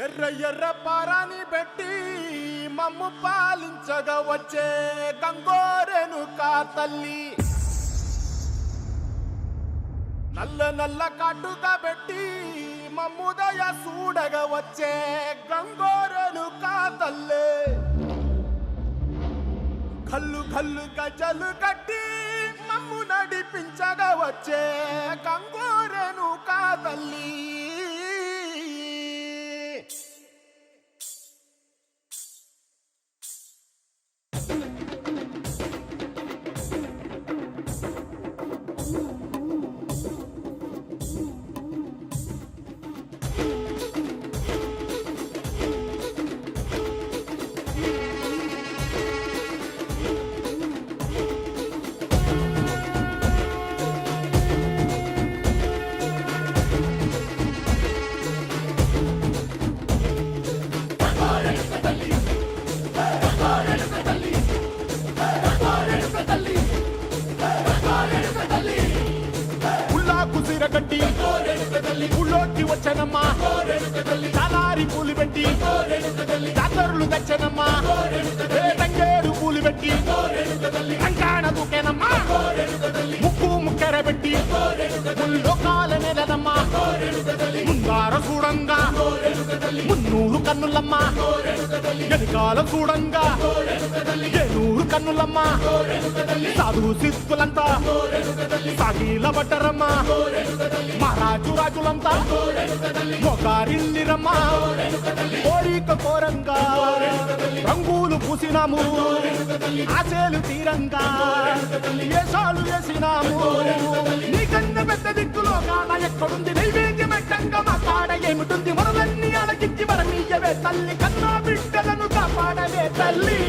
ఎర్ర ఎర్ర పారాని పెట్టి మమ్ము పాలించగా వచ్చే గంగోరెను కా తల్లి, నల్ల నల్ల కాటుగా పెట్టి మమ్ముదయ చూడగా వచ్చే గంగోరెను కా తల్లి, కల్లు కల్లు గజలు కట్టి మమ్ము నడిపించగా వచ్చే గంగోరెను కా తల్లి. గట్టి ఊళ్ళోకి వచ్చనమ్మా, చాలారి పూలు పెట్టి జాతరులు తెచ్చనమ్మా, తంగేడు పూలు పెట్టి కంకాణ దూకేనమ్మా, ముక్కు ముక్కెర పెట్టి లోకాల నెలనమ్మా, ముందార చూడంగా మున్నూరు కన్నులమ్మా, వెనకాల చూడంగా ఏనూరు కన్నులమ్మా, సాధు సిద్ధులంతా సాగిల పడ్డరమ్మా, మహారాజు రాజులంతా మొగారిల్లిరమ్మా, కోరిక కోరంగా రంగులు పూసినాము, ఆశలు తీరంగా వేషాలు వేసినాము, నీకన్నా పెద్ద దిక్కులో కాడ ఎక్కడుంది నైవేద్యం ఎట్టంగా మా కాడ ఏమిటుంది, మనలన్నీ అలకించి మరమీయవే తల్లి, కన్నా బిడ్డలను కాపాడవే తల్లి.